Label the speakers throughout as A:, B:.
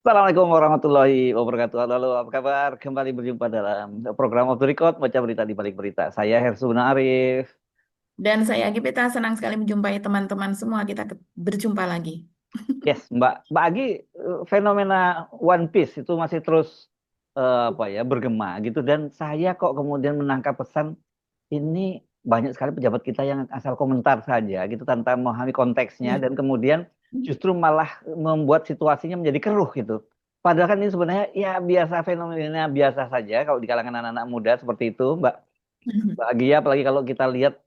A: Assalamualaikum warahmatullahi wabarakatuh. Halo, apa kabar? Kembali berjumpa dalam program Off the Record, baca berita di balik berita. Saya Hersuna Arif.
B: Dan saya Gipita senang sekali menjumpai teman-teman semua. Kita berjumpa lagi.
A: Yes, Mbak Agi, fenomena One Piece itu masih terus apa ya bergema gitu dan saya kok kemudian menangkap pesan ini banyak sekali pejabat kita yang asal komentar saja gitu tanpa memahami konteksnya
B: Iya.
A: dan kemudian justru malah membuat situasinya menjadi keruh gitu. Padahal kan ini sebenarnya ya biasa fenomena biasa saja kalau di kalangan anak-anak muda seperti itu, Mbak Agi ya, apalagi kalau kita lihat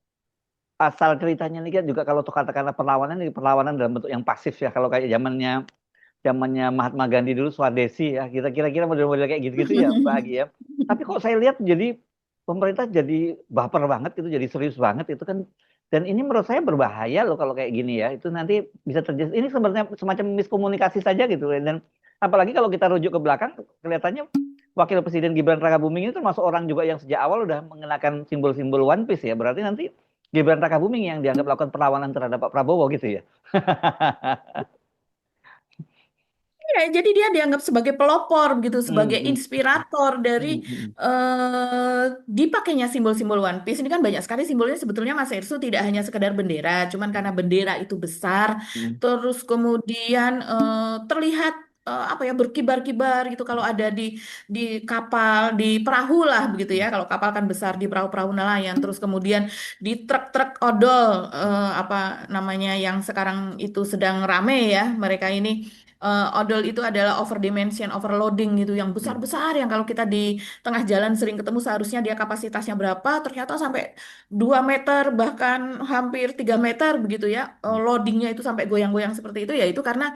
A: asal ceritanya ini kan juga kalau tuh katakanlah perlawanan ini perlawanan dalam bentuk yang pasif ya kalau kayak zamannya zamannya Mahatma Gandhi dulu Swadesi ya kita kira-kira model-model kayak gitu-gitu ya Mbak Agi ya. Tapi kok saya lihat jadi pemerintah jadi baper banget itu jadi serius banget itu kan dan ini menurut saya berbahaya loh kalau kayak gini ya itu nanti bisa terjadi ini sebenarnya semacam miskomunikasi saja gitu dan apalagi kalau kita rujuk ke belakang kelihatannya Wakil Presiden Gibran Rakabuming ini termasuk orang juga yang sejak awal udah mengenakan simbol-simbol One Piece ya berarti nanti Gibran Rakabuming yang dianggap melakukan perlawanan terhadap Pak Prabowo gitu ya.
B: Ya, jadi dia dianggap sebagai pelopor gitu,
A: Hmm,
B: sebagai
A: hmm,
B: inspirator dari
A: hmm, hmm,
B: dipakainya simbol-simbol One Piece. Ini kan banyak sekali simbolnya sebetulnya Mas Ersu tidak hanya sekedar bendera, cuman karena bendera itu besar,
A: hmm,
B: terus kemudian terlihat apa ya berkibar-kibar gitu kalau ada di kapal, di perahu lah begitu ya. Kalau kapal kan besar di perahu-perahu nelayan, terus kemudian di truk-truk odol apa namanya yang sekarang itu sedang rame ya mereka ini odol itu adalah overdimension, overloading gitu, yang
A: hmm,
B: besar-besar yang kalau kita di tengah jalan sering ketemu seharusnya dia kapasitasnya berapa, ternyata sampai 2 meter bahkan hampir 3 meter begitu ya,
A: hmm,
B: loadingnya itu sampai goyang-goyang seperti itu ya itu karena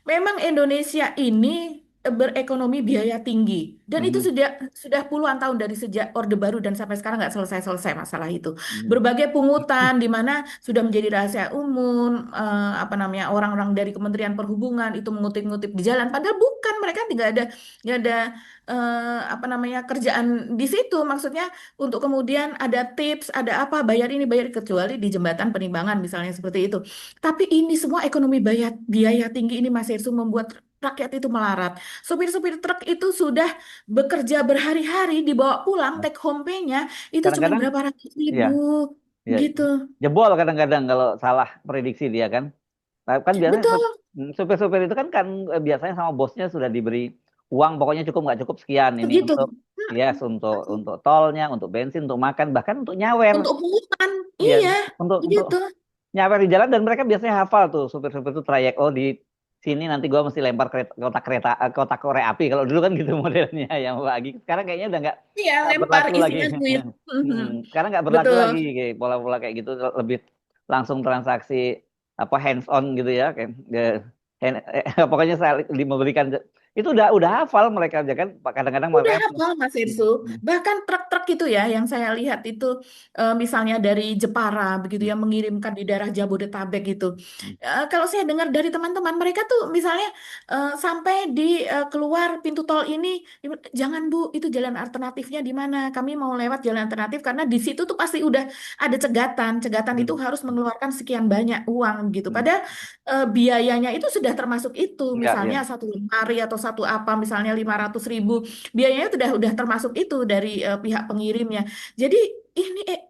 B: memang Indonesia ini berekonomi biaya tinggi dan
A: hmm,
B: itu
A: hmm,
B: sudah puluhan tahun dari sejak Orde Baru dan sampai sekarang nggak selesai-selesai masalah itu.
A: hmm.
B: Berbagai pungutan di mana sudah menjadi rahasia umum apa namanya orang-orang dari Kementerian Perhubungan itu mengutip-ngutip di jalan padahal bukan mereka tidak ada apa namanya kerjaan di situ maksudnya untuk kemudian ada tips ada apa bayar ini bayar kecuali di jembatan penimbangan misalnya seperti itu. Tapi ini semua ekonomi biaya tinggi ini Mas Irsu membuat rakyat itu melarat. Supir-supir truk itu sudah bekerja berhari-hari dibawa pulang take home pay-nya itu cuma
A: Kadang-kadang
B: berapa ratus
A: ya
B: ribu
A: ya
B: gitu.
A: jebol kadang-kadang kalau salah prediksi dia kan. Nah, kan biasanya
B: Betul,
A: supir-supir itu kan biasanya sama bosnya sudah diberi uang pokoknya cukup nggak cukup sekian ini
B: begitu.
A: untuk yes untuk tolnya, untuk bensin, untuk makan, bahkan untuk nyawer.
B: Untuk pungutan,
A: Iya,
B: iya,
A: untuk
B: begitu.
A: nyawer di jalan dan mereka biasanya hafal tuh supir-supir itu trayek oh di sini nanti gua mesti lempar kotak korek api kalau dulu kan gitu modelnya yang lagi sekarang kayaknya udah
B: Iya,
A: nggak
B: lempar
A: berlaku lagi.
B: isinya duit. Mhm.
A: Sekarang nggak berlaku
B: Betul.
A: lagi kayak pola-pola kayak gitu lebih langsung transaksi apa hands on gitu ya kayak pokoknya saya memberikan itu udah hafal mereka aja kan kadang-kadang
B: Udah
A: makanya
B: hafal Mas Irsu.
A: Hmm,
B: Bahkan truk-truk itu ya yang saya lihat itu misalnya dari Jepara begitu
A: hmm,
B: ya mengirimkan di daerah Jabodetabek gitu.
A: hmm,
B: Kalau saya dengar dari teman-teman mereka tuh misalnya sampai di keluar pintu tol ini jangan Bu, itu jalan alternatifnya di mana? Kami mau lewat jalan alternatif karena di situ tuh pasti udah ada cegatan. Cegatan itu
A: hmm,
B: harus mengeluarkan sekian banyak uang gitu.
A: hmm.
B: Padahal biayanya itu sudah termasuk itu.
A: Enggak ya.
B: Misalnya satu lemari atau satu apa misalnya 500.000 biayanya udah termasuk itu dari pihak pengirimnya. Jadi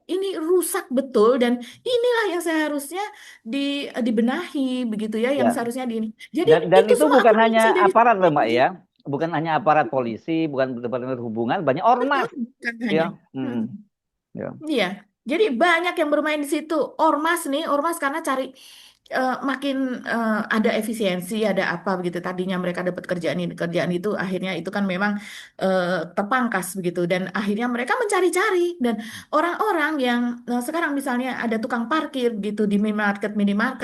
B: ini rusak betul dan inilah yang seharusnya dibenahi begitu ya, yang
A: Ya,
B: seharusnya di ini. Jadi
A: dan
B: itu
A: itu
B: semua
A: bukan
B: akan
A: hanya
B: bisa jadi
A: aparat loh Mbak
B: strategi.
A: ya, bukan hanya aparat polisi, bukan departemen perhubungan, banyak
B: Betul,
A: ormas,
B: bukan
A: ya,
B: hanya.
A: mm,
B: Hmm.
A: ya,
B: Iya, jadi banyak yang bermain di situ. Ormas nih, ormas karena cari makin ada efisiensi, ada apa begitu. Tadinya mereka dapat kerjaan ini, kerjaan itu, akhirnya itu kan memang terpangkas begitu. Dan akhirnya mereka mencari-cari. Dan orang-orang yang sekarang misalnya ada tukang parkir gitu di minimarket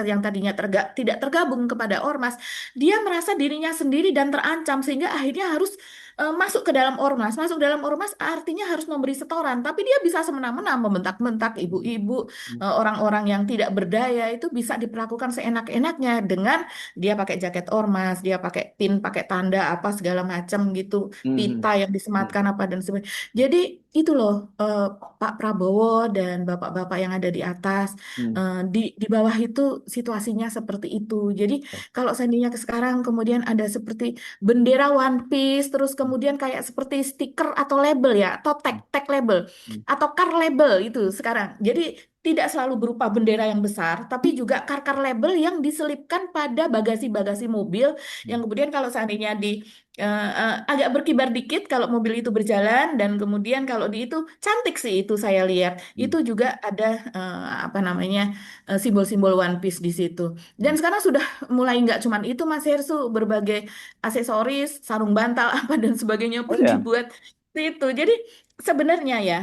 B: yang tadinya tidak tergabung kepada ormas, dia merasa dirinya sendiri dan terancam sehingga akhirnya harus masuk ke dalam ormas. Masuk dalam ormas artinya harus memberi setoran, tapi dia bisa semena-mena membentak-bentak ibu-ibu, orang-orang yang tidak berdaya itu bisa diperlakukan seenak-enaknya dengan dia pakai jaket ormas, dia pakai pin, pakai tanda apa segala macam gitu,
A: mm,
B: pita yang
A: mm,
B: disematkan apa dan sebagainya. Jadi itu loh, eh, Pak Prabowo dan bapak-bapak yang ada di atas,
A: Hmm.
B: di bawah itu situasinya seperti itu. Jadi kalau seandainya ke sekarang kemudian ada seperti bendera One Piece, terus kemudian kayak seperti stiker atau label ya, atau tag label
A: Hmm.
B: atau car label itu sekarang. Jadi tidak selalu berupa bendera yang besar, tapi juga car label yang diselipkan pada bagasi-bagasi mobil, yang
A: Hmm.
B: kemudian kalau seandainya agak berkibar dikit kalau mobil itu berjalan, dan kemudian kalau di itu cantik sih itu saya lihat
A: Hmm.
B: itu juga ada apa namanya, simbol-simbol One Piece di situ. Dan
A: Hmm.
B: sekarang sudah mulai nggak cuman itu Mas Hersu, berbagai aksesoris, sarung bantal apa dan sebagainya
A: Oh
B: pun
A: ya,
B: dibuat di itu. Jadi sebenarnya ya,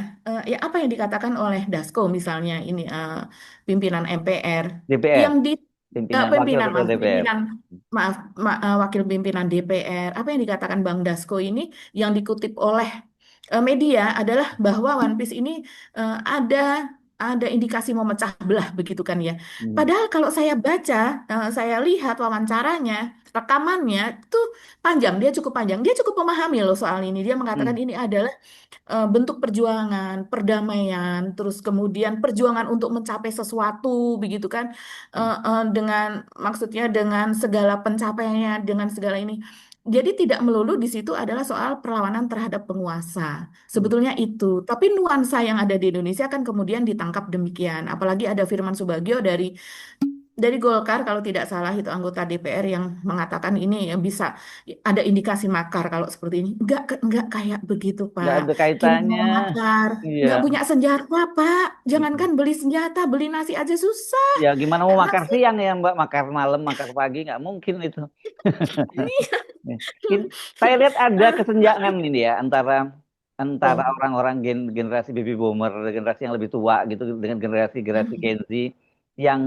B: ya apa yang dikatakan oleh Dasko misalnya ini, pimpinan MPR
A: DPR,
B: yang di
A: pimpinan wakil
B: pimpinan
A: ketua
B: maaf
A: DPR.
B: pimpinan maaf wakil pimpinan DPR, apa yang dikatakan Bang Dasko ini yang dikutip oleh media adalah bahwa One Piece ini ada indikasi memecah belah begitu kan ya.
A: Hmm.
B: Padahal kalau saya baca, saya lihat wawancaranya, rekamannya itu panjang, dia cukup panjang, dia cukup memahami loh soal ini. Dia mengatakan
A: Hmm.
B: ini adalah bentuk perjuangan, perdamaian, terus kemudian perjuangan untuk mencapai sesuatu, begitu kan?
A: Hmm.
B: Dengan maksudnya dengan segala pencapaiannya, dengan segala ini. Jadi tidak melulu di situ adalah soal perlawanan terhadap penguasa.
A: Hmm.
B: Sebetulnya itu. Tapi nuansa yang ada di Indonesia kan kemudian ditangkap demikian. Apalagi ada Firman Subagio dari Golkar kalau tidak salah, itu anggota DPR yang mengatakan ini ya bisa ada indikasi makar kalau seperti ini. Enggak kayak begitu,
A: Nggak
B: Pak.
A: ada
B: Gimana
A: kaitannya.
B: mau makar?
A: Iya.
B: Nggak punya senjata, Pak.
A: Hmm.
B: Jangankan beli senjata, beli nasi aja susah.
A: Ya gimana mau makar
B: Nasi
A: siang ya Mbak, makar malam, makar pagi nggak mungkin itu.
B: ini.
A: Ya. Saya lihat ada kesenjangan ini ya antara antara
B: Betul.
A: orang-orang generasi baby boomer, generasi yang lebih tua gitu dengan generasi
B: Hmm,
A: Gen Z yang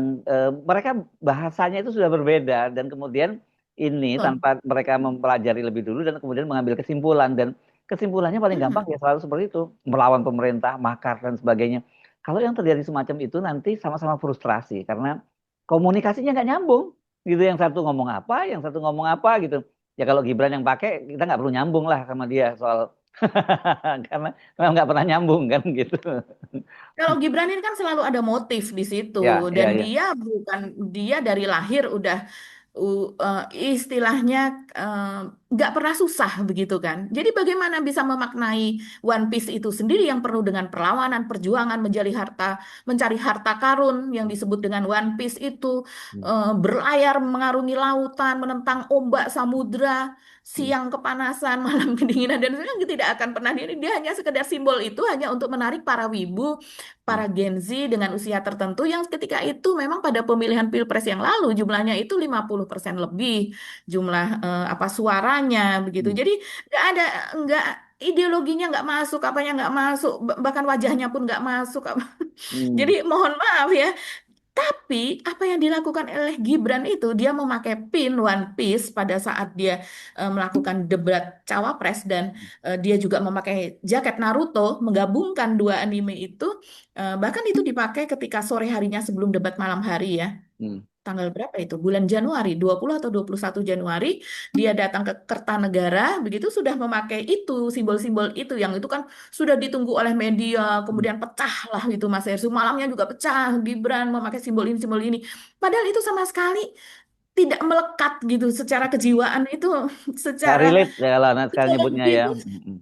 A: mereka bahasanya itu sudah berbeda dan kemudian ini
B: betul.
A: tanpa mereka mempelajari lebih dulu dan kemudian mengambil kesimpulan dan kesimpulannya paling gampang
B: Hmm,
A: ya selalu seperti itu, melawan pemerintah, makar dan sebagainya. Kalau yang terjadi semacam itu nanti sama-sama frustrasi karena komunikasinya nggak nyambung gitu, yang satu ngomong apa, yang satu ngomong apa gitu. Ya kalau Gibran yang pakai, kita nggak perlu nyambung lah sama dia soal karena memang nggak pernah nyambung kan gitu.
B: Kalau Gibran ini kan selalu ada motif di situ,
A: Ya,
B: dan
A: ya, ya.
B: dia bukan, dia dari lahir udah istilahnya eh, nggak pernah susah begitu kan. Jadi bagaimana bisa memaknai One Piece itu sendiri yang penuh dengan perlawanan, perjuangan mencari harta karun yang disebut dengan One Piece itu,
A: Hmm.
B: berlayar mengarungi lautan, menentang ombak samudra,
A: Hmm.
B: siang kepanasan, malam kedinginan, dan sebagainya tidak akan pernah diri. Dia hanya sekedar simbol itu hanya untuk menarik para wibu,
A: Hmm.
B: para Gen Z dengan usia tertentu yang ketika itu memang pada pemilihan Pilpres yang lalu jumlahnya itu 50% lebih jumlah apa suaranya begitu.
A: Hmm.
B: Jadi nggak ideologinya nggak masuk, apanya nggak masuk, bahkan wajahnya pun nggak masuk.
A: Hmm.
B: Jadi mohon maaf ya, tapi apa yang dilakukan oleh Gibran itu, dia memakai pin One Piece pada saat dia melakukan debat cawapres, dan dia juga memakai jaket Naruto, menggabungkan dua anime itu. Bahkan itu dipakai ketika sore harinya sebelum debat malam hari ya.
A: Hmm.
B: Tanggal berapa itu? Bulan Januari, 20 atau 21 Januari, dia datang ke Kertanegara, begitu sudah memakai itu, simbol-simbol itu, yang itu kan sudah ditunggu oleh media,
A: Hmm.
B: kemudian pecah lah itu Mas Hersu. Malamnya juga pecah, Gibran memakai simbol ini, simbol ini. Padahal itu sama sekali tidak melekat gitu secara kejiwaan itu,
A: Nggak
B: secara
A: relate ya kalau anak sekarang nyebutnya
B: psikologi
A: ya.
B: itu
A: Hmm. Hmm.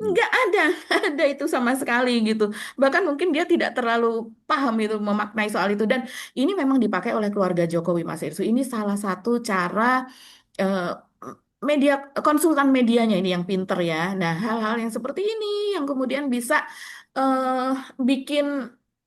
A: Hmm.
B: nggak ada, nggak ada itu sama sekali gitu. Bahkan mungkin dia tidak terlalu paham itu memaknai soal itu. Dan ini memang dipakai oleh keluarga Jokowi, Mas Irsu. Ini salah satu cara eh, media, konsultan medianya ini yang pinter ya. Nah, hal-hal yang seperti ini yang kemudian bisa eh, bikin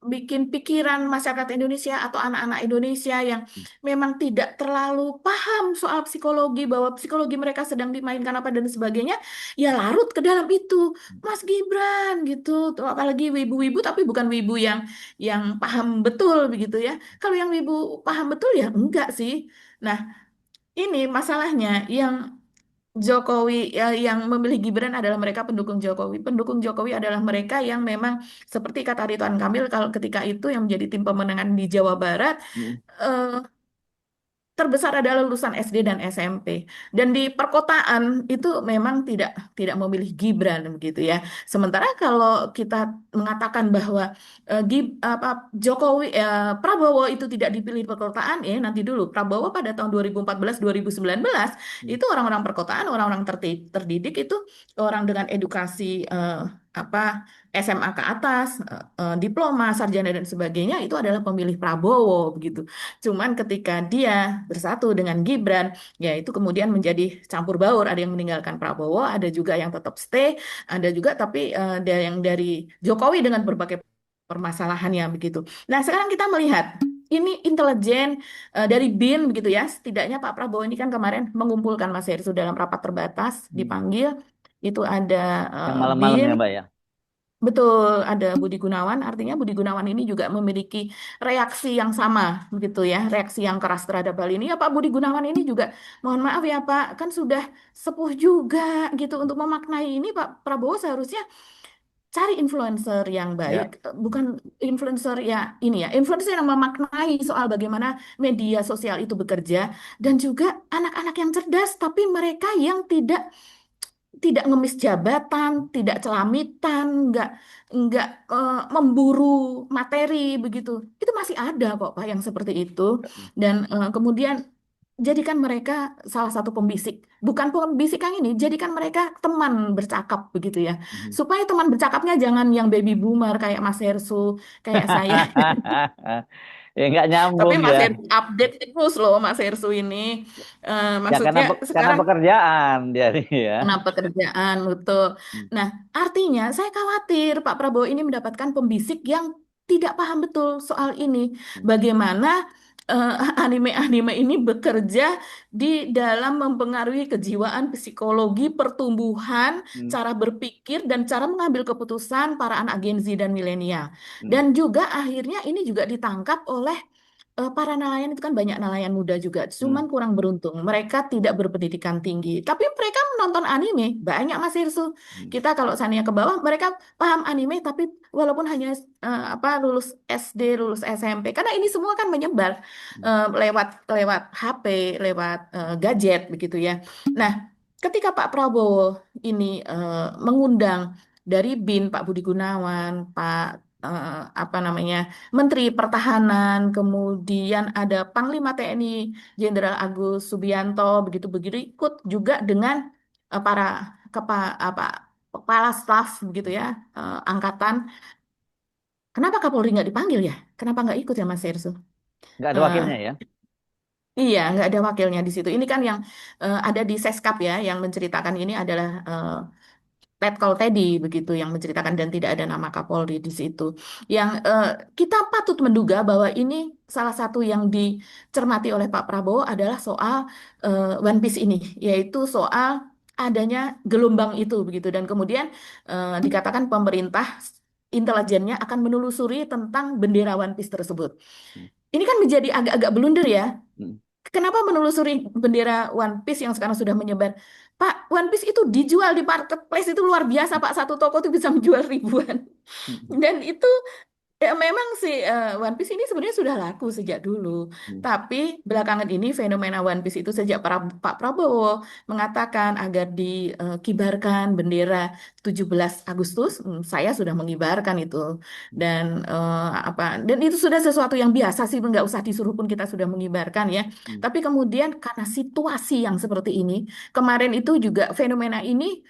B: bikin pikiran masyarakat Indonesia atau anak-anak Indonesia yang memang tidak terlalu paham soal psikologi, bahwa psikologi mereka sedang dimainkan apa dan sebagainya, ya larut ke dalam itu. Mas Gibran gitu. Tuh, apalagi wibu-wibu tapi bukan wibu yang paham betul begitu ya. Kalau yang wibu paham betul ya enggak sih. Nah, ini masalahnya yang Jokowi yang memilih Gibran adalah mereka pendukung Jokowi. Pendukung Jokowi adalah mereka yang memang seperti kata Ridwan Kamil kalau ketika itu yang menjadi tim pemenangan di Jawa Barat,
A: Hmm.
B: eh, terbesar adalah lulusan SD dan SMP. Dan di perkotaan itu memang tidak memilih Gibran begitu ya. Sementara kalau kita mengatakan bahwa Jokowi Prabowo itu tidak dipilih di perkotaan, nanti dulu Prabowo pada tahun 2014 2019
A: Hmm.
B: itu orang-orang perkotaan, orang-orang terdidik itu orang dengan edukasi apa SMA ke atas, diploma, sarjana dan sebagainya itu adalah pemilih Prabowo begitu. Cuman ketika dia bersatu dengan Gibran, ya itu kemudian menjadi campur baur. Ada yang meninggalkan Prabowo, ada juga yang tetap stay, ada juga tapi ada yang dari Jokowi dengan berbagai permasalahannya begitu. Nah, sekarang kita melihat ini intelijen dari BIN begitu ya. Setidaknya Pak Prabowo ini kan kemarin mengumpulkan Mas Hersу dalam rapat terbatas,
A: Hmm.
B: dipanggil. Itu ada
A: Yang malam-malam
B: BIN,
A: ya, Mbak ya.
B: betul, ada Budi Gunawan. Artinya Budi Gunawan ini juga memiliki reaksi yang sama, begitu ya, reaksi yang keras terhadap hal ini. Ya Pak Budi Gunawan ini juga, mohon maaf ya Pak, kan sudah sepuh juga gitu untuk memaknai ini. Pak Prabowo seharusnya cari influencer yang baik,
A: Ya.
B: bukan influencer ya ini ya, influencer yang memaknai soal bagaimana media sosial itu bekerja dan juga anak-anak yang cerdas, tapi mereka yang tidak ngemis jabatan, tidak celamitan, nggak memburu materi begitu. Itu masih ada kok Pak yang seperti itu. Dan kemudian jadikan mereka salah satu pembisik. Bukan pembisik yang ini, jadikan mereka teman bercakap begitu ya.
A: Hmm.
B: Supaya teman bercakapnya jangan yang baby boomer kayak Mas Hersu, kayak saya.
A: Ya nggak
B: Tapi
A: nyambung ya.
B: Mas Hersu update terus loh Mas Hersu ini.
A: Ya karena
B: Maksudnya
A: karena
B: sekarang
A: pekerjaan dia nih ya.
B: kena pekerjaan, betul.
A: Hmm.
B: Nah, artinya saya khawatir Pak Prabowo ini mendapatkan pembisik yang tidak paham betul soal ini.
A: Hmm.
B: Bagaimana eh, anime-anime ini bekerja di dalam mempengaruhi kejiwaan, psikologi, pertumbuhan,
A: Hmm.
B: cara berpikir, dan cara mengambil keputusan para anak Gen Z dan milenial.
A: Hmm.
B: Dan juga akhirnya ini juga ditangkap oleh para nelayan itu kan banyak nelayan muda juga,
A: Hmm.
B: cuman kurang beruntung. Mereka tidak berpendidikan tinggi, tapi mereka menonton anime banyak Mas Hirsu.
A: Hmm.
B: Kita kalau seandainya ke bawah, mereka paham anime, tapi walaupun hanya lulus SD, lulus SMP, karena ini semua kan menyebar
A: Hmm.
B: lewat lewat HP, lewat gadget begitu ya. Nah, ketika Pak Prabowo ini mengundang dari BIN, Pak Budi Gunawan, Pak apa namanya Menteri Pertahanan, kemudian ada Panglima TNI Jenderal Agus Subianto, begitu-begitu ikut juga dengan para apa kepala staf begitu ya, angkatan. Kenapa Kapolri nggak dipanggil ya? Kenapa nggak ikut ya Mas Erso?
A: Nggak ada
B: Eh,
A: wakilnya ya.
B: iya, nggak ada wakilnya di situ. Ini kan yang ada di Seskap ya, yang menceritakan ini adalah Letkol Teddy begitu yang menceritakan dan tidak ada nama Kapolri di situ. Yang kita patut menduga bahwa ini salah satu yang dicermati oleh Pak Prabowo adalah soal One Piece ini, yaitu soal adanya gelombang itu begitu dan kemudian dikatakan pemerintah intelijennya akan menelusuri tentang bendera One Piece tersebut.
A: Hmm.
B: Ini kan menjadi agak-agak blunder ya.
A: Hmm.
B: Kenapa menelusuri bendera One Piece yang sekarang sudah menyebar? Pak, One Piece itu dijual di marketplace itu luar biasa, Pak. Satu toko itu bisa menjual ribuan.
A: Hmm.
B: Dan itu ya memang sih One Piece ini sebenarnya sudah laku sejak dulu.
A: Hmm.
B: Tapi belakangan ini fenomena One Piece itu sejak Pak Prabowo mengatakan agar dikibarkan bendera 17 Agustus, saya sudah mengibarkan itu. Dan dan itu sudah sesuatu yang biasa sih, nggak usah disuruh pun kita sudah mengibarkan ya.
A: Hmm.
B: Tapi kemudian karena situasi yang seperti ini, kemarin itu juga fenomena ini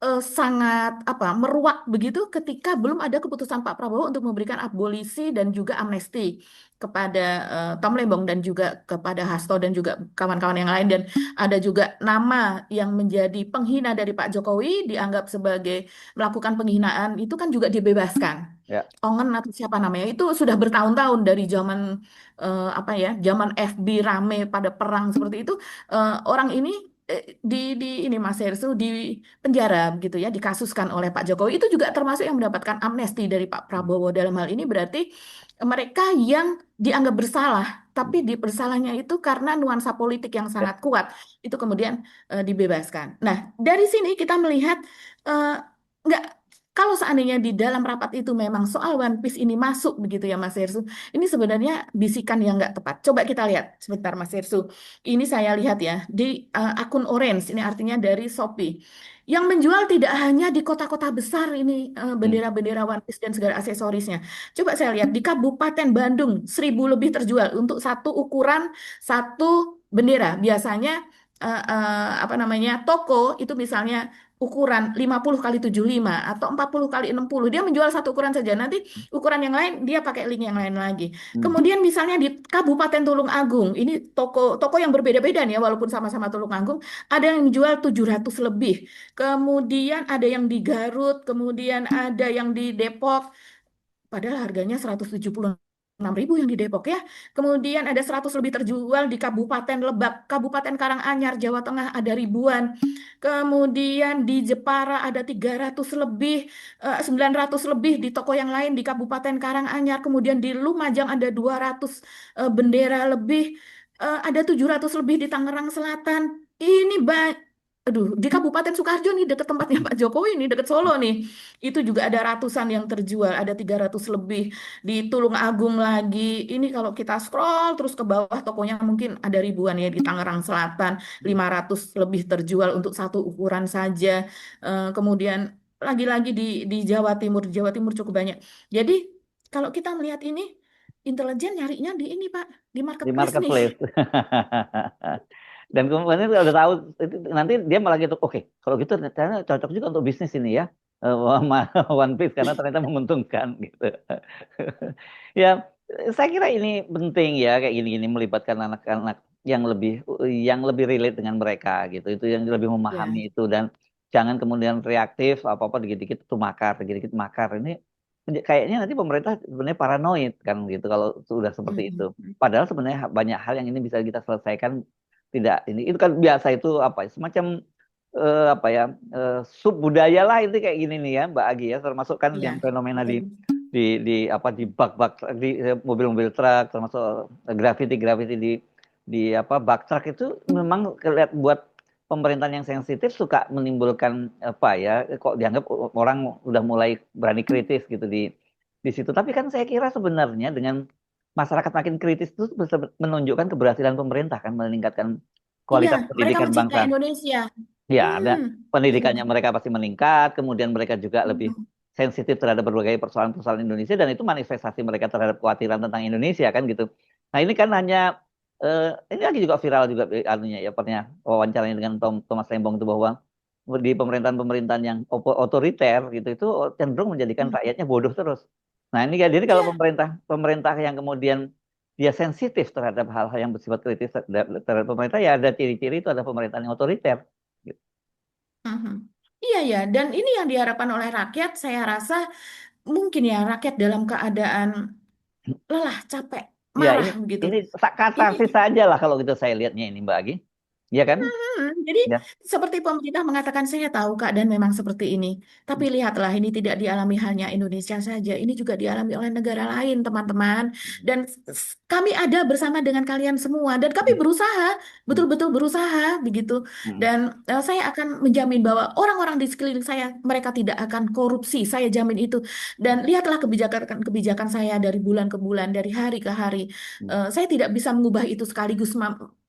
B: sangat meruak begitu ketika belum ada keputusan Pak Prabowo untuk memberikan abolisi dan juga amnesti kepada Tom Lembong dan juga kepada Hasto dan juga kawan-kawan yang lain dan ada juga nama yang menjadi penghina dari Pak Jokowi dianggap sebagai melakukan penghinaan itu kan juga dibebaskan.
A: Ya.
B: Ongen atau siapa namanya itu sudah bertahun-tahun dari zaman zaman FB rame pada perang seperti itu orang ini di ini Mas Hersu di penjara begitu ya dikasuskan oleh Pak Jokowi itu juga termasuk yang mendapatkan amnesti dari Pak
A: Hmm.
B: Prabowo dalam hal ini berarti mereka yang dianggap bersalah tapi di bersalahnya itu karena nuansa politik yang
A: Ya.
B: sangat kuat itu kemudian dibebaskan. Nah dari sini kita melihat eh, nggak Kalau seandainya di dalam rapat itu memang soal One Piece ini masuk begitu ya Mas Hersu, ini sebenarnya bisikan yang nggak tepat. Coba kita lihat sebentar Mas Hersu. Ini saya lihat ya di akun Orange, ini artinya dari Shopee. Yang menjual tidak hanya di kota-kota besar ini
A: Hmm.
B: bendera-bendera One Piece dan segala aksesorisnya. Coba saya lihat di Kabupaten Bandung 1.000 lebih terjual untuk satu ukuran satu bendera. Biasanya apa namanya toko itu misalnya ukuran 50 kali 75 atau 40 kali 60. Dia menjual satu ukuran saja. Nanti ukuran yang lain dia pakai link yang lain lagi.
A: Hmm.
B: Kemudian misalnya di Kabupaten Tulung Agung, ini toko yang berbeda-beda nih ya walaupun sama-sama Tulung Agung, ada yang menjual 700 lebih. Kemudian ada yang di Garut, kemudian ada yang di Depok. Padahal harganya 176.000 yang di Depok ya. Kemudian ada 100 lebih terjual di Kabupaten Lebak, Kabupaten Karanganyar, Jawa Tengah ada ribuan. Kemudian di Jepara ada 300 lebih, 900 lebih di toko yang lain di Kabupaten Karanganyar. Kemudian di Lumajang ada 200 bendera lebih, ada 700 lebih di Tangerang Selatan. Ini Aduh, di Kabupaten Sukoharjo nih dekat tempatnya Pak Jokowi nih dekat Solo nih. Itu juga ada ratusan yang terjual, ada 300 lebih di Tulung Agung lagi. Ini kalau kita scroll terus ke bawah tokonya mungkin ada ribuan ya di Tangerang Selatan, 500 lebih terjual untuk satu ukuran saja. Kemudian lagi-lagi di Jawa Timur cukup banyak. Jadi kalau kita melihat ini intelijen nyarinya di ini Pak, di
A: Di
B: marketplace nih.
A: marketplace. Dan kemudian kalau udah tahu nanti dia malah gitu, oke, kalau gitu ternyata cocok juga untuk bisnis ini ya, sama One Piece karena ternyata menguntungkan gitu. Ya, saya kira ini penting ya kayak gini-gini melibatkan anak-anak yang lebih relate dengan mereka gitu. Itu yang lebih memahami
B: Ya.
A: itu dan jangan kemudian reaktif apa-apa dikit-dikit itu makar, dikit-dikit makar. Ini kayaknya nanti pemerintah sebenarnya paranoid kan gitu kalau sudah seperti itu.
B: Mhm.
A: Padahal sebenarnya banyak hal yang ini bisa kita selesaikan tidak ini itu kan biasa itu apa ya, semacam apa ya sub budaya lah itu kayak gini nih ya Mbak Agi ya termasuk kan yang
B: Iya,
A: fenomena di
B: betul.
A: di di apa di bak-bak di mobil-mobil truk termasuk graffiti-graffiti di apa bak truk itu memang kelihatan buat pemerintahan yang sensitif suka menimbulkan apa ya kok dianggap orang udah mulai berani kritis gitu di situ. Tapi kan saya kira sebenarnya dengan masyarakat makin kritis itu bisa menunjukkan keberhasilan pemerintah kan meningkatkan
B: Iya,
A: kualitas
B: mereka
A: pendidikan bangsa.
B: mencintai Indonesia.
A: Ya, ada
B: Hmm.
A: pendidikannya
B: Benar.
A: mereka pasti meningkat, kemudian mereka juga lebih
B: Mhm.
A: sensitif terhadap berbagai persoalan-persoalan Indonesia dan itu manifestasi mereka terhadap kekhawatiran tentang Indonesia kan gitu. Nah, ini kan hanya ini lagi juga viral juga anunya ya pernah wawancaranya dengan Thomas Lembong itu bahwa di pemerintahan-pemerintahan yang otoriter gitu itu cenderung menjadikan
B: Hmm.
A: rakyatnya bodoh terus. Nah, ini kan jadi kalau
B: Iya.
A: pemerintah pemerintah yang kemudian dia sensitif terhadap hal-hal yang bersifat kritis terhadap pemerintah ya ada ciri-ciri itu ada pemerintahan yang otoriter. Gitu.
B: Mhm. Iya ya, dan ini yang diharapkan oleh rakyat, saya rasa mungkin ya rakyat dalam keadaan lelah, capek,
A: Ya,
B: marah
A: ini
B: begitu.
A: ini
B: Ini
A: katarsis saja lah kalau gitu saya lihatnya ini Mbak Agi. Iya kan?
B: Jadi
A: Ya.
B: seperti pemerintah mengatakan saya tahu Kak dan memang seperti ini. Tapi lihatlah ini tidak dialami hanya Indonesia saja, ini juga dialami oleh negara lain teman-teman. Dan kami ada bersama dengan kalian semua dan kami berusaha, betul-betul berusaha begitu. Dan saya akan menjamin bahwa orang-orang di sekeliling saya mereka tidak akan korupsi, saya jamin itu. Dan lihatlah kebijakan-kebijakan saya dari bulan ke bulan, dari hari ke hari. Saya tidak bisa mengubah itu sekaligus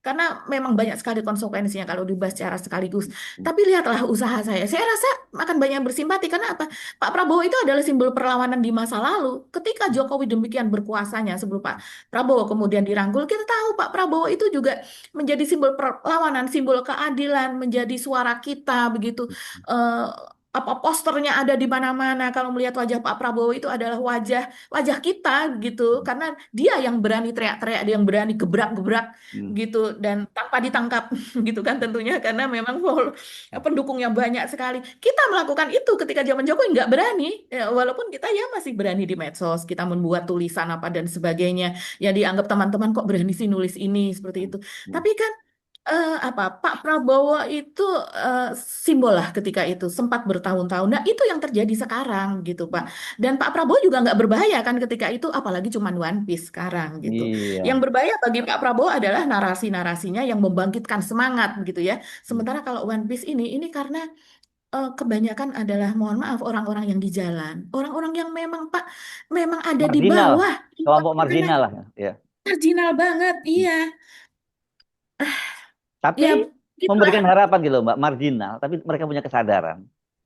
B: karena memang banyak sekali konsekuensinya kalau dibahas secara sekaligus. Tapi lihatlah usaha saya. Saya rasa akan banyak yang bersimpati. Karena apa? Pak Prabowo itu adalah simbol perlawanan di masa lalu. Ketika Jokowi demikian berkuasanya sebelum Pak Prabowo kemudian dirangkul, kita tahu Pak Prabowo itu juga menjadi simbol perlawanan, simbol keadilan, menjadi suara kita begitu. Eh, apa posternya ada di mana-mana. Kalau melihat wajah Pak Prabowo itu adalah wajah wajah kita gitu. Karena dia yang berani teriak-teriak, dia yang berani gebrak-gebrak gitu dan tanpa ditangkap gitu kan tentunya karena memang pendukungnya banyak sekali. Kita melakukan itu ketika zaman Jokowi nggak berani. Ya, walaupun kita ya masih berani di medsos, kita membuat tulisan apa dan sebagainya. Ya dianggap teman-teman kok berani sih nulis ini seperti itu. Tapi kan apa Pak Prabowo itu eh, simbol lah ketika itu sempat bertahun-tahun. Nah itu yang terjadi sekarang gitu Pak. Dan Pak Prabowo juga nggak berbahaya kan ketika itu, apalagi cuma One Piece sekarang gitu. Yang
A: Iya.
B: berbahaya bagi Pak Prabowo adalah narasi-narasinya yang membangkitkan semangat gitu ya. Sementara kalau One Piece ini karena kebanyakan adalah mohon maaf orang-orang yang di jalan, orang-orang yang memang Pak memang ada di
A: Marginal,
B: bawah, yang
A: kelompok
B: terkena
A: marginal lah ya.
B: marginal banget, iya.
A: Tapi
B: Ya gitulah.
A: memberikan harapan gitu Mbak, marginal, tapi mereka punya kesadaran.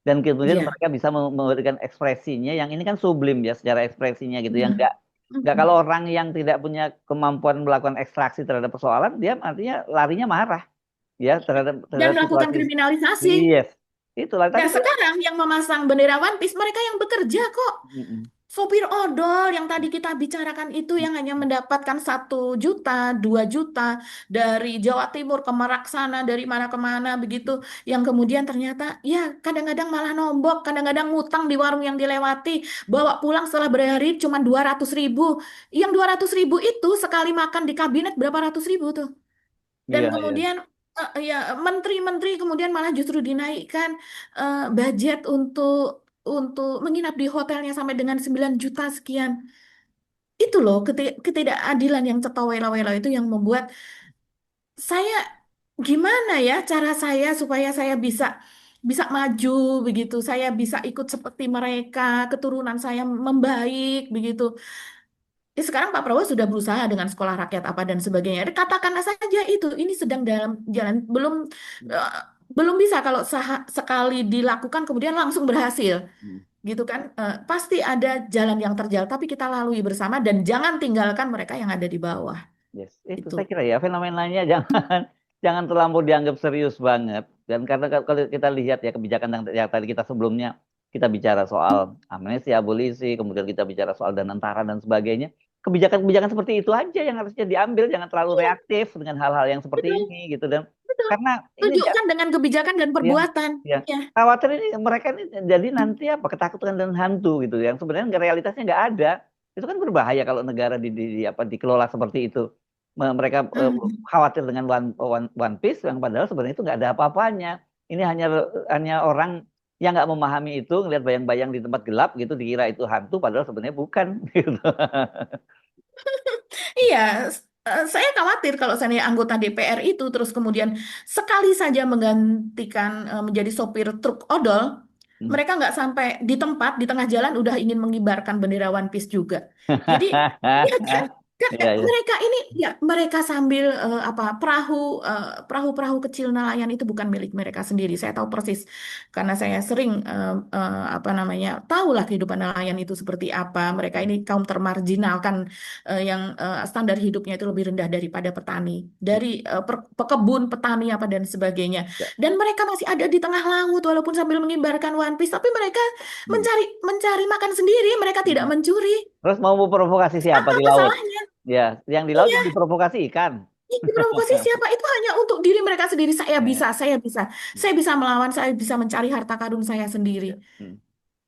A: Dan kemudian
B: Iya.
A: mereka bisa memberikan ekspresinya yang ini kan sublim ya secara ekspresinya gitu yang
B: Mm.
A: nggak kalau
B: Mm.
A: orang yang tidak punya kemampuan melakukan ekstraksi terhadap persoalan dia artinya larinya marah ya
B: Dan
A: terhadap
B: melakukan
A: situasi.
B: kriminalisasi.
A: Yes. Itulah
B: Nah,
A: tadi saya.
B: sekarang yang memasang bendera One Piece mereka yang bekerja kok.
A: Mm-mm.
B: Sopir odol yang tadi kita bicarakan itu yang hanya mendapatkan 1 juta, 2 juta dari Jawa Timur ke Merak sana, dari mana ke mana begitu. Yang kemudian ternyata ya kadang-kadang malah nombok, kadang-kadang ngutang di warung yang dilewati, bawa pulang setelah berhari cuma 200 ribu. Yang 200 ribu itu sekali makan di kabinet berapa ratus ribu tuh. Dan
A: Iya, iya.
B: kemudian ya menteri-menteri kemudian malah justru dinaikkan budget untuk menginap di hotelnya sampai dengan 9 juta sekian. Itu loh ketidakadilan yang cetawela-wela itu yang membuat saya gimana ya cara saya supaya saya bisa bisa maju begitu. Saya bisa ikut seperti mereka, keturunan saya membaik begitu. Sekarang Pak Prabowo sudah berusaha dengan sekolah rakyat apa dan sebagainya. Katakanlah saja itu, ini sedang dalam jalan, eh, belum bisa kalau sekali dilakukan kemudian langsung berhasil, gitu kan? Pasti ada jalan yang terjal, tapi kita lalui bersama dan jangan tinggalkan mereka yang ada di bawah.
A: Yes, itu
B: Itu.
A: saya kira ya fenomenanya jangan jangan terlampau dianggap serius banget. Dan karena kalau kita lihat ya kebijakan yang tadi kita sebelumnya kita bicara soal amnesti, abolisi, kemudian kita bicara soal danantara dan sebagainya. Kebijakan-kebijakan seperti itu aja yang harusnya diambil, jangan terlalu
B: Iya,
A: reaktif dengan hal-hal yang seperti
B: betul,
A: ini gitu dan
B: betul.
A: karena ini
B: Tunjukkan dengan kebijakan dan
A: ya,
B: perbuatan.
A: ya.
B: Ya.
A: Khawatir ini mereka ini jadi nanti apa ketakutan dan hantu gitu yang sebenarnya realitasnya nggak ada. Itu kan berbahaya kalau negara apa dikelola seperti itu. Mereka
B: Hmm.
A: khawatir dengan one piece yang padahal sebenarnya itu nggak ada apa-apanya. Ini hanya orang yang nggak memahami itu ngelihat bayang-bayang di tempat gelap gitu dikira itu hantu padahal sebenarnya bukan gitu.
B: Iya, saya khawatir kalau seandainya anggota DPR itu terus kemudian sekali saja menggantikan menjadi sopir truk odol,
A: Hmm.
B: mereka nggak sampai di tempat di tengah jalan udah ingin mengibarkan bendera One Piece juga. Jadi ya kan,
A: Iya, iya.
B: mereka ini ya mereka sambil apa perahu-perahu kecil nelayan itu bukan milik mereka sendiri. Saya tahu persis karena saya sering apa namanya tahulah kehidupan nelayan itu seperti apa. Mereka ini kaum termarginalkan yang standar hidupnya itu lebih rendah daripada petani, dari pekebun, petani apa dan sebagainya.
A: Ya.
B: Dan mereka masih ada di tengah laut walaupun sambil mengibarkan One Piece, tapi mereka
A: Hmm.
B: mencari mencari makan sendiri, mereka tidak
A: Hmm.
B: mencuri.
A: Terus mau memprovokasi siapa di
B: Apa
A: laut?
B: salahnya?
A: Ya, yang di laut yang
B: Iya,
A: diprovokasi ikan.
B: ini provokasi siapa? Itu hanya untuk diri mereka sendiri.
A: Ya.
B: Saya bisa melawan, saya bisa mencari harta karun saya sendiri.
A: Ya. Hmm.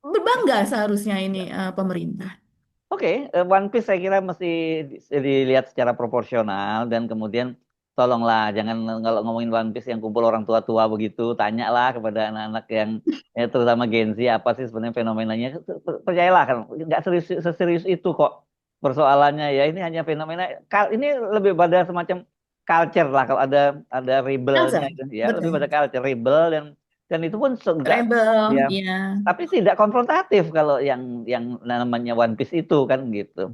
B: Berbangga seharusnya ini
A: Ya.
B: pemerintah.
A: Oke, One Piece saya kira mesti dilihat secara proporsional dan kemudian tolonglah jangan kalau ngomongin One Piece yang kumpul orang tua-tua begitu, tanyalah kepada anak-anak yang terutama Gen Z apa sih sebenarnya fenomenanya. Percayalah kan nggak seserius itu kok persoalannya ya ini hanya fenomena ini lebih pada semacam culture lah kalau ada rebelnya
B: Elsa,
A: gitu ya lebih pada
B: betul.
A: culture rebel dan itu pun enggak ya
B: Rebel, ya.
A: tapi tidak konfrontatif kalau yang namanya One Piece itu kan gitu.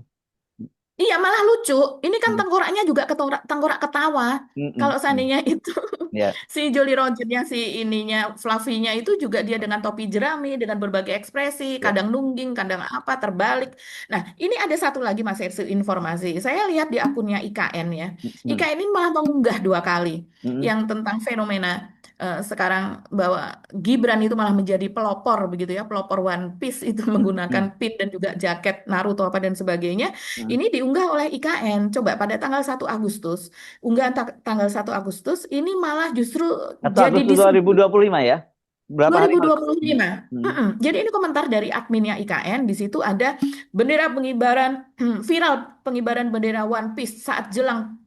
B: Iya, malah lucu. Ini kan
A: Hmm.
B: tengkoraknya juga tengkorak ketawa.
A: Mm-mm.
B: Kalau
A: Mm.
B: seandainya itu
A: Ya.
B: si Jolly Roger si ininya Fluffy-nya itu juga dia dengan topi jerami, dengan berbagai ekspresi,
A: Ya.
B: kadang nungging, kadang apa, terbalik. Nah, ini ada satu lagi Mas Hersi informasi. Saya lihat di akunnya IKN ya.
A: Mm.
B: IKN ini malah mengunggah 2 kali
A: Mm.
B: yang tentang fenomena sekarang bahwa Gibran itu malah menjadi pelopor begitu ya, pelopor One Piece itu menggunakan
A: Mm.
B: pin dan juga jaket Naruto apa dan sebagainya.
A: Mm.
B: Ini diunggah oleh IKN. Coba pada tanggal 1 Agustus, unggahan tanggal 1 Agustus, ini malah justru
A: 1
B: jadi
A: Agustus
B: disebut
A: 2025 ya. Berapa hari lalu?
B: 2025.
A: Mm.
B: Mm-mm. Jadi ini komentar dari adminnya IKN. Di situ ada bendera pengibaran, viral pengibaran bendera One Piece saat jelang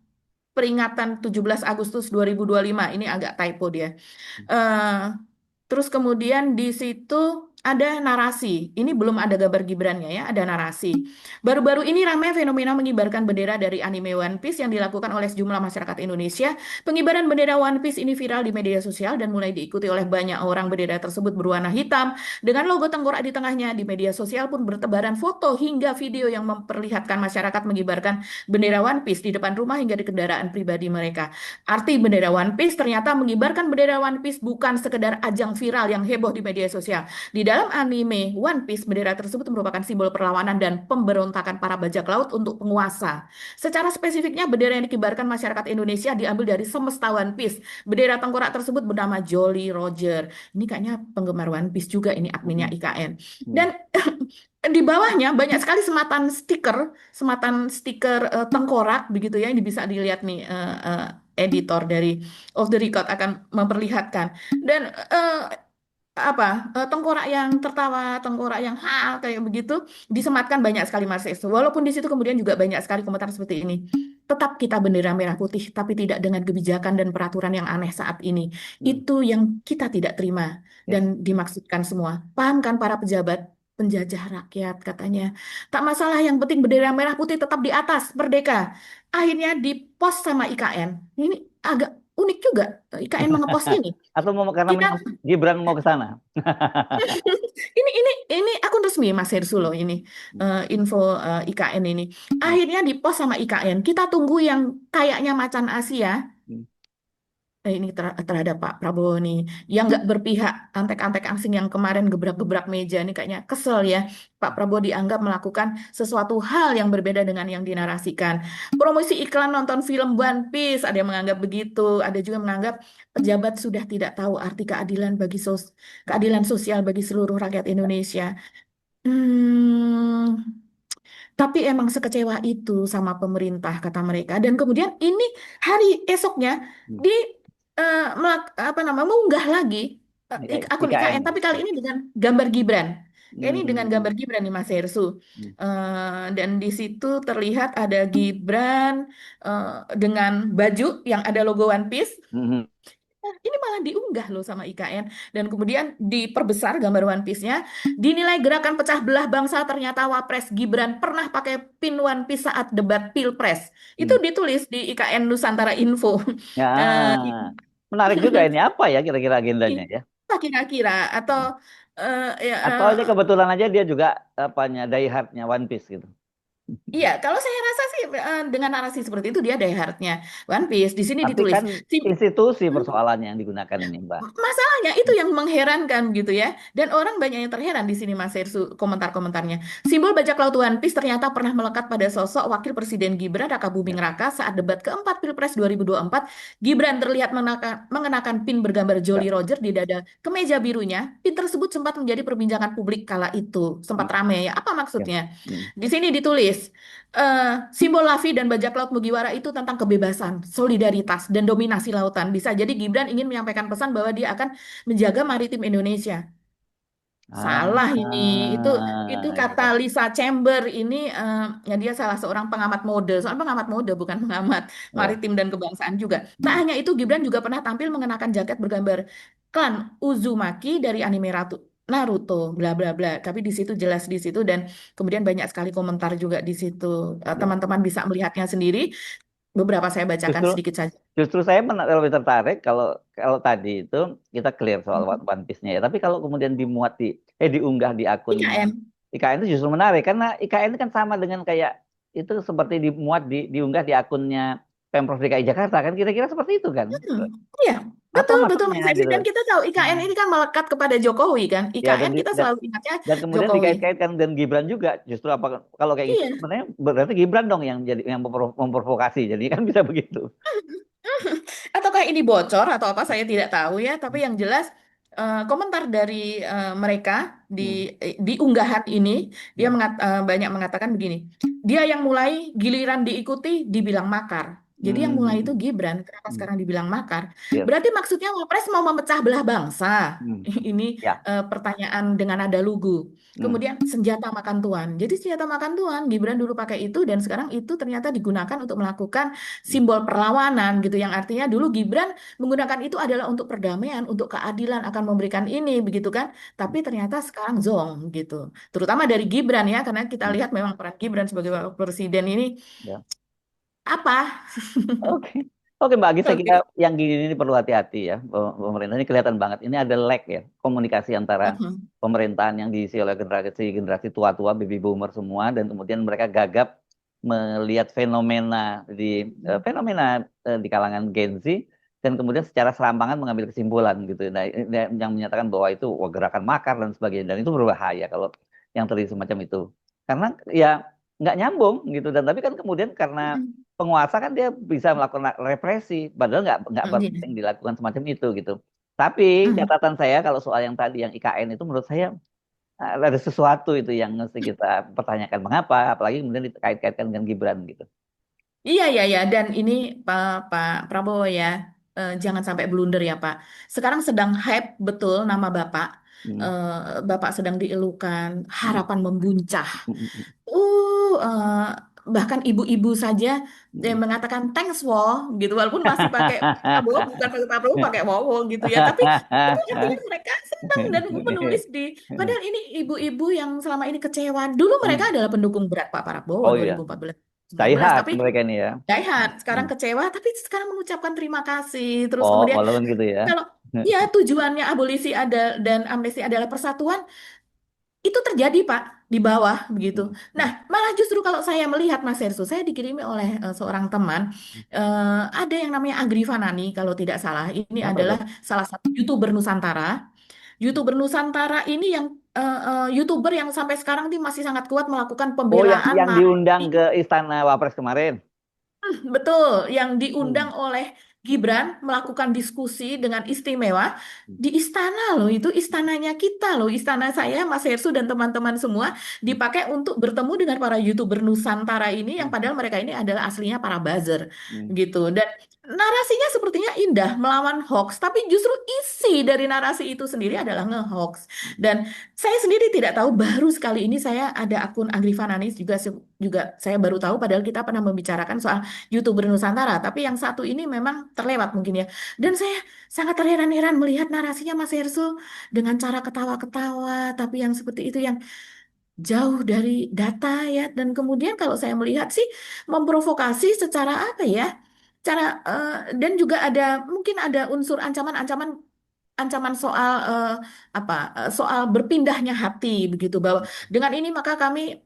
B: peringatan 17 Agustus 2025. Ini agak typo dia. Eh, Terus kemudian di situ ada narasi. Ini belum ada gambar Gibrannya ya, ada narasi. Baru-baru ini ramai fenomena mengibarkan bendera dari anime One Piece yang dilakukan oleh sejumlah masyarakat Indonesia. Pengibaran bendera One Piece ini viral di media sosial dan mulai diikuti oleh banyak orang. Bendera tersebut berwarna hitam dengan logo tengkorak di tengahnya. Di media sosial pun bertebaran foto hingga video yang memperlihatkan masyarakat mengibarkan bendera One Piece di depan rumah hingga di kendaraan pribadi mereka. Arti bendera One Piece ternyata mengibarkan bendera One Piece bukan sekedar ajang viral yang heboh di media sosial. Di dalam anime One Piece, bendera tersebut merupakan simbol perlawanan dan pemberontakan para bajak laut untuk penguasa. Secara spesifiknya, bendera yang dikibarkan masyarakat Indonesia diambil dari semesta One Piece. Bendera tengkorak tersebut bernama Jolly Roger. Ini kayaknya penggemar One Piece juga ini adminnya
A: Hmm.
B: IKN.
A: Hmm.
B: Dan di bawahnya banyak sekali sematan stiker tengkorak begitu ya. Ini bisa dilihat nih editor dari Off the Record akan memperlihatkan. Dan tengkorak yang tertawa, tengkorak yang kayak begitu disematkan banyak sekali mahasiswa. Walaupun di situ kemudian juga banyak sekali komentar seperti ini. Tetap kita bendera merah putih, tapi tidak dengan kebijakan dan peraturan yang aneh saat ini.
A: Hmm.
B: Itu yang kita tidak terima
A: Ya.
B: dan dimaksudkan semua. Paham kan para pejabat? Penjajah rakyat katanya. Tak masalah, yang penting bendera merah putih tetap di atas, merdeka. Akhirnya dipost sama IKN. Ini agak unik juga. IKN mengepost ini.
A: Atau mau karena
B: Kita
A: memang Gibran mau ke sana.
B: ini akun resmi Mas Hersulo ini info IKN ini.
A: Hmm.
B: Akhirnya dipost sama IKN. Kita tunggu yang kayaknya macan Asia.
A: Hmm.
B: Ini terhadap Pak Prabowo nih, yang nggak berpihak, antek-antek asing yang kemarin gebrak-gebrak meja ini kayaknya kesel ya. Pak Prabowo dianggap melakukan sesuatu hal yang berbeda dengan yang dinarasikan. Promosi iklan nonton film One Piece, ada yang menganggap begitu, ada juga menganggap pejabat sudah tidak tahu arti keadilan keadilan sosial bagi seluruh rakyat Indonesia. Hmm, tapi emang sekecewa itu sama pemerintah kata mereka. Dan kemudian ini hari esoknya
A: Hmm.
B: di mengunggah lagi akun
A: IKN.
B: IKN, tapi kali ini dengan gambar Gibran. Ini dengan
A: Hmm.
B: gambar Gibran nih Mas Hersu.
A: Hmm.
B: Dan di situ terlihat ada Gibran dengan baju yang ada logo One Piece.
A: Hmm.
B: Nah, ini malah diunggah loh sama IKN dan kemudian diperbesar gambar One Piece-nya. Dinilai gerakan pecah belah bangsa, ternyata Wapres Gibran pernah pakai pin One Piece saat debat Pilpres. Itu
A: Hmm.
B: ditulis di IKN Nusantara Info.
A: Ya,
B: Eh,
A: menarik juga ini apa ya kira-kira agendanya ya?
B: Apa kira-kira atau ya,
A: Atau ini kebetulan aja dia juga apanya die hardnya One Piece gitu.
B: iya, kalau saya rasa sih dengan narasi seperti itu dia diehardnya One Piece. Di sini
A: Tapi
B: ditulis
A: kan institusi persoalannya yang digunakan ini, Mbak.
B: masalahnya itu yang mengherankan gitu ya. Dan orang banyak yang terheran di sini Mas Hersu komentar-komentarnya. Simbol bajak laut One Piece ternyata pernah melekat pada sosok Wakil Presiden Gibran Rakabuming
A: Ya.
B: Raka saat debat keempat Pilpres 2024. Gibran terlihat mengenakan pin bergambar
A: Ya.
B: Jolly Roger di dada kemeja birunya. Pin tersebut sempat menjadi perbincangan publik kala itu. Sempat ramai ya. Apa
A: Ya.
B: maksudnya?
A: Hmm.
B: Di sini ditulis simbol Lavi dan bajak laut Mugiwara itu tentang kebebasan, solidaritas, dan dominasi lautan. Bisa jadi Gibran ingin menyampaikan pesan bahwa dia akan menjaga maritim Indonesia. Salah ini. Itu
A: Ya,
B: kata
A: ya.
B: Lisa Chamber ini ya dia salah seorang pengamat mode. Soalnya pengamat mode bukan pengamat
A: Ya.
B: maritim dan kebangsaan juga. Tak
A: Hmm.
B: hanya itu, Gibran juga pernah tampil mengenakan jaket bergambar klan Uzumaki dari anime Naruto, bla bla bla. Tapi di situ jelas di situ dan kemudian banyak sekali komentar juga di situ.
A: Ya.
B: Teman-teman bisa melihatnya sendiri. Beberapa saya bacakan
A: Justru
B: sedikit saja.
A: justru saya lebih tertarik kalau kalau tadi itu kita clear soal
B: Mhm.
A: One Piece-nya ya. Tapi kalau kemudian dimuat diunggah di akunnya
B: IKN.
A: IKN itu justru menarik karena IKN itu kan sama dengan kayak itu seperti dimuat diunggah di akunnya Pemprov DKI Jakarta kan kira-kira seperti itu kan.
B: Hmm, iya,
A: Apa
B: betul, betul
A: maksudnya
B: Mas Henry.
A: gitu.
B: Dan kita tahu IKN
A: Hmm.
B: ini kan melekat kepada Jokowi kan.
A: Ya dan
B: IKN kita selalu ingatnya
A: dan kemudian
B: Jokowi.
A: dikait-kaitkan dan Gibran juga justru apa kalau kayak gitu
B: Iya.
A: sebenarnya berarti Gibran dong yang jadi yang memprovokasi jadi kan bisa begitu.
B: Ataukah ini bocor atau apa saya tidak tahu ya. Tapi yang jelas komentar dari mereka di
A: Hmm.
B: di unggahan ini dia
A: Hmm.
B: banyak mengatakan begini. Dia yang mulai, giliran diikuti dibilang makar. Jadi yang mulai itu
A: Hmm.
B: Gibran, kenapa
A: Hmm.
B: sekarang dibilang makar?
A: Yes.
B: Berarti maksudnya Wapres mau memecah belah bangsa.
A: Hmm.
B: Ini
A: Ya.
B: pertanyaan dengan nada lugu.
A: Hmm.
B: Kemudian senjata makan tuan. Jadi senjata makan tuan, Gibran dulu pakai itu dan sekarang itu ternyata digunakan untuk melakukan
A: Hmm.
B: simbol perlawanan gitu. Yang artinya dulu Gibran menggunakan itu adalah untuk perdamaian, untuk keadilan akan memberikan ini begitu kan. Tapi ternyata sekarang zong gitu. Terutama dari Gibran ya, karena kita
A: Hmm.
B: lihat memang peran Gibran sebagai Wakil presiden ini
A: Ya.
B: apa?
A: Oke. Oke, Mbak Agi, saya kira
B: Oke.
A: yang gini ini perlu hati-hati ya. Pemerintah ini kelihatan banget. Ini ada lag ya, komunikasi antara
B: Mhm.
A: pemerintahan yang diisi oleh generasi tua-tua, baby boomer semua, dan kemudian mereka gagap melihat fenomena di kalangan Gen Z, dan kemudian secara serampangan mengambil kesimpulan gitu. Nah, yang menyatakan bahwa itu wah, gerakan makar dan sebagainya, dan itu berbahaya kalau yang terjadi semacam itu. Karena ya nggak nyambung gitu. Dan tapi kan kemudian karena
B: Mhm.
A: penguasa kan dia bisa melakukan represi, padahal nggak
B: Iya.
A: penting dilakukan semacam itu gitu. Tapi
B: Mhm.
A: catatan saya kalau soal yang tadi yang IKN itu menurut saya ada sesuatu itu yang mesti kita pertanyakan mengapa, apalagi kemudian dikait-kaitkan dengan Gibran gitu.
B: Iya, iya, iya. Dan ini Pak Prabowo ya, jangan sampai blunder ya Pak. Sekarang sedang hype betul nama Bapak.
A: Hmm.
B: Eh, Bapak sedang dielukan,
A: Hmm.
B: harapan membuncah.
A: Hmm. Hmm.
B: Uh, Bahkan ibu-ibu saja yang
A: Hmm.
B: mengatakan thanks Wo, gitu. Walaupun masih pakai Prabowo, bukan pakai Pak Prabowo, pakai Wowo gitu ya. Tapi itu artinya mereka senang dan menulis di. Padahal ini ibu-ibu yang selama ini kecewa. Dulu mereka
A: Hmm.
B: adalah pendukung berat Pak Prabowo
A: Oh iya,
B: 2014. 19
A: diehard
B: tapi
A: mereka ini ya.
B: Daihat sekarang
A: Hmm.
B: kecewa tapi sekarang mengucapkan terima kasih terus
A: Oh,
B: kemudian
A: walaupun gitu ya.
B: kalau ya tujuannya abolisi ada dan amnesti adalah persatuan itu terjadi Pak di bawah begitu.
A: Hmm.
B: Nah
A: Hmm.
B: malah justru kalau saya melihat Mas Hersu saya dikirimi oleh seorang teman ada yang namanya Agri Fanani kalau tidak salah ini
A: Apa
B: adalah
A: tuh?
B: salah satu YouTuber Nusantara. YouTuber Nusantara ini yang YouTuber yang sampai sekarang ini masih sangat kuat melakukan
A: Oh,
B: pembelaan
A: yang diundang ke Istana Wapres kemarin.
B: Betul, yang
A: Hmm.
B: diundang oleh Gibran melakukan diskusi dengan istimewa di istana loh, itu istananya kita loh, istana saya, Mas Hersu dan teman-teman semua dipakai untuk bertemu dengan para YouTuber Nusantara ini yang padahal mereka ini adalah aslinya para buzzer
A: Hmm.
B: gitu. Dan narasinya sepertinya indah melawan hoax, tapi justru isi dari narasi itu sendiri adalah nge-hoax. Dan saya sendiri tidak tahu, baru sekali ini saya ada akun Agrifananis juga saya baru tahu padahal kita pernah membicarakan soal YouTuber Nusantara, tapi yang satu ini memang terlewat mungkin ya. Dan saya sangat terheran-heran melihat narasinya Mas Hersul dengan cara ketawa-ketawa, tapi yang seperti itu yang jauh dari data ya. Dan kemudian kalau saya melihat sih memprovokasi secara apa ya? Cara dan juga ada mungkin ada unsur ancaman-ancaman ancaman soal soal berpindahnya hati begitu bahwa dengan ini maka kami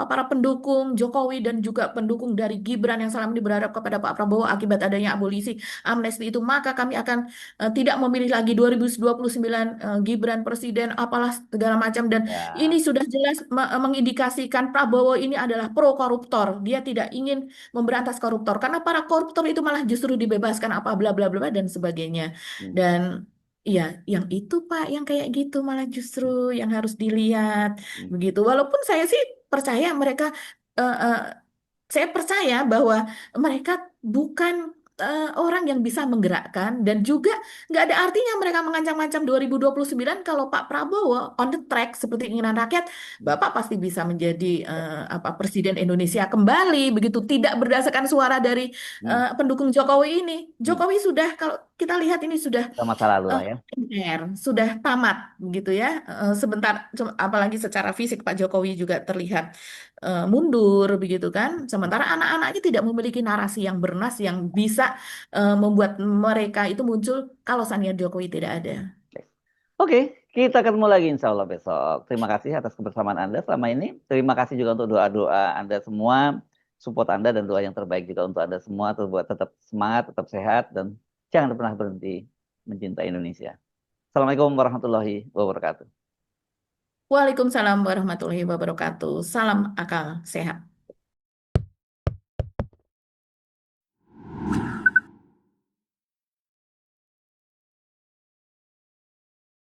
B: para pendukung Jokowi dan juga pendukung dari Gibran yang selama ini berharap kepada Pak Prabowo akibat adanya abolisi amnesti itu maka kami akan tidak memilih lagi 2029 Gibran presiden apalah segala macam dan ini
A: Ya.
B: sudah jelas mengindikasikan Prabowo ini adalah pro koruptor dia tidak ingin memberantas koruptor karena para koruptor itu malah justru dibebaskan apa bla bla bla dan sebagainya
A: Hmm.
B: dan iya, yang itu Pak, yang kayak gitu malah justru yang harus dilihat
A: Hmm.
B: begitu. Walaupun saya sih percaya mereka, eh, eh, saya percaya bahwa mereka bukan orang yang bisa menggerakkan dan juga nggak ada artinya mereka mengancam-ancam 2029 kalau Pak Prabowo on the track seperti keinginan rakyat,
A: Hmm.
B: Bapak pasti bisa menjadi Presiden Indonesia kembali begitu tidak berdasarkan suara dari
A: Hmm.
B: pendukung Jokowi ini.
A: Hmm.
B: Jokowi sudah kalau kita lihat ini sudah
A: Ke masa lalu lah ya.
B: sudah tamat gitu ya. Sebentar apalagi secara fisik Pak Jokowi juga terlihat mundur begitu kan. Sementara anak-anaknya tidak memiliki narasi yang bernas yang bisa membuat mereka itu muncul kalau Sandiaga Jokowi tidak ada.
A: Oke, kita ketemu lagi insya Allah besok. Terima kasih atas kebersamaan Anda selama ini. Terima kasih juga untuk doa-doa Anda semua, support Anda dan doa yang terbaik juga untuk Anda semua. Buat tetap semangat, tetap sehat, dan jangan pernah berhenti mencintai Indonesia. Assalamualaikum warahmatullahi wabarakatuh.
B: Waalaikumsalam warahmatullahi wabarakatuh. Salam akal sehat.